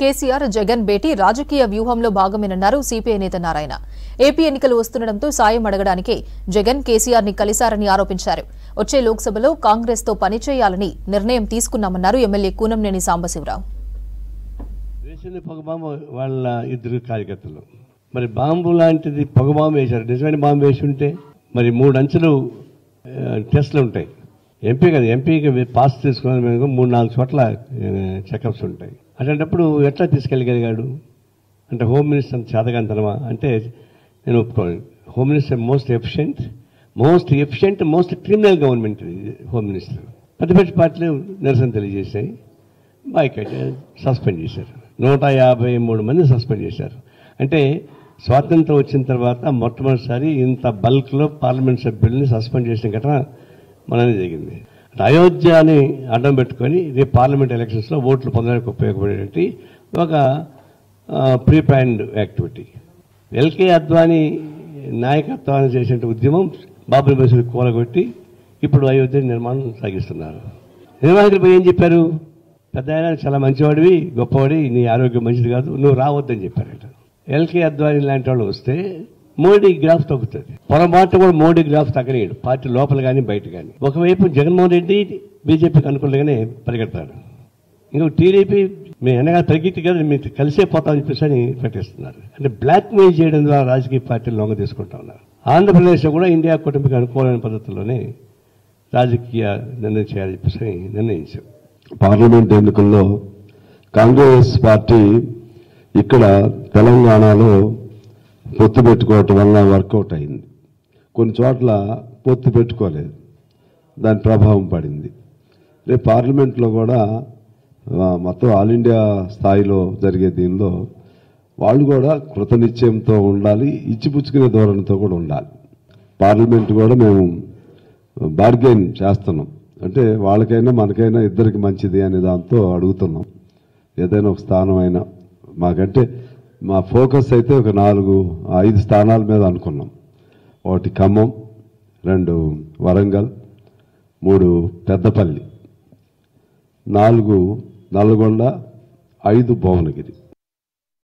కేసీఆర్ జగన్ భేటీ రాజకీయ వ్యూహంలో భాగమేనన్నారు సిపిఐ నేత నారాయణ. ఏపీ ఎన్నికలు వస్తుండటంతో సాయం అడగడానికే జగన్ కేసీఆర్ ని కలిశారని ఆరోపించారు. వచ్చే లోక్సభలో కాంగ్రెస్ తో పనిచేయాలని నిర్ణయం తీసుకున్నామన్నారు ఎమ్మెల్యే కూనంనేని సాంబశివరావు. వాళ్ళ ఇద్దరు కార్యకర్తలు మరి బాంబు లాంటిది పొగబాంబు వేశారు. నిజమైన బాంబు వేసి ఉంటే మరి 3 అంచెలు టెస్టులు ఉంటాయి. ఎంపీ కదా, ఎంపీకి పాస్ తీసుకున్న 3-4 చోట్ల చెకప్స్ ఉంటాయి. అట్లాంటప్పుడు ఎట్లా తీసుకెళ్ళగలిగాడు అంటే హోమ్ మినిస్టర్ అంత చేతకంతనమా అంటే నేను ఒప్పుకోను. Home minister most efficient most criminal government home minister. ప్రతిపక్ష పార్టీలు నిరసన తెలియజేశాయి, బాయ్కాట్ సస్పెండ్ చేశారు. 153 మంది సస్పెండ్ చేశారు. అంటే స్వాతంత్రం వచ్చిన తర్వాత మొట్టమొదటిసారి ఇంత బల్క్లో పార్లమెంట్ సభ్యుల్ని సస్పెండ్ చేసిన ఘటన మననే జరిగింది. అయోధ్యని అడ్డం పెట్టుకొని రేపు పార్లమెంట్ ఎలక్షన్స్లో ఓట్లు పొందడానికి ఉపయోగపడేటువంటి ఒక pre planned activity. LK Advani నాయకత్వాన్ని చేసే ఉద్యమం బాబరీ మసీదు కూలగొట్టి ఇప్పుడు అయోధ్య నిర్మాణం సాగిస్తున్నారు. నిర్వాహకులు ఏం చెప్పారు? పెద్ద ఆయన చాలా మంచివాడివి, గొప్పవాడి, నీ ఆరోగ్యం మంచిది కాదు, నువ్వు రావద్దని చెప్పారట. ఎల్కే అద్వానీ లాంటి వాళ్ళు వస్తే మోడీ గ్రాఫ్ తగ్గుతుంది. పొరపాటు కూడా మోడీ గ్రాఫ్ తగ్గలేడు, పార్టీ లోపల కానీ బయట కానీ. ఒకవైపు జగన్మోహన్ రెడ్డి బీజేపీకి అనుకూలంగానే పరిగెడతారు, ఇంకొక టీడీపీ మేము వెనక పరిగెత్తి కదా మీరు కలిసే పోతామని చెప్పేసి అని ప్రకటిస్తున్నారు. అంటే బ్లాక్మెయిల్ చేయడం ద్వారా రాజకీయ పార్టీలు లొంగ తీసుకుంటా ఉన్నారు. ఆంధ్రప్రదేశ్లో కూడా ఇండియా కూటమికి అనుకూలమైన పద్ధతుల్లోనే రాజకీయ నిర్ణయం చేయాలని చెప్పేసి నిర్ణయించాం. పార్లమెంట్ ఎన్నికల్లో కాంగ్రెస్ పార్టీ ఇక్కడ తెలంగాణలో పొత్తు పెట్టుకోవటం వల్ల వర్కౌట్ అయింది. కొన్ని చోట్ల పొత్తు పెట్టుకోలేదు, దాని ప్రభావం పడింది. రేపు పార్లమెంట్లో కూడా మొత్తం ఆల్ ఇండియా స్థాయిలో జరిగే దీనిలో వాళ్ళు కూడా కృతనిశ్చయంతో ఉండాలి, ఇచ్చిపుచ్చుకునే ధోరణితో కూడా ఉండాలి. పార్లమెంట్ కూడా మేము బార్గెన్ చేస్తున్నాం, అంటే వాళ్ళకైనా మనకైనా ఇద్దరికి మంచిది అనే దాంతో అడుగుతున్నాం. ఏదైనా ఒక స్థానం అయినా మాకంటే మా ఫోకస్ అయితే ఒక 4-5 స్థానాల మీద అనుకున్నాం. 1 ఖమ్మం, 2 వరంగల్, 3 పెద్దపల్లి, 4 నల్గొండ, 5 భువనగిరి.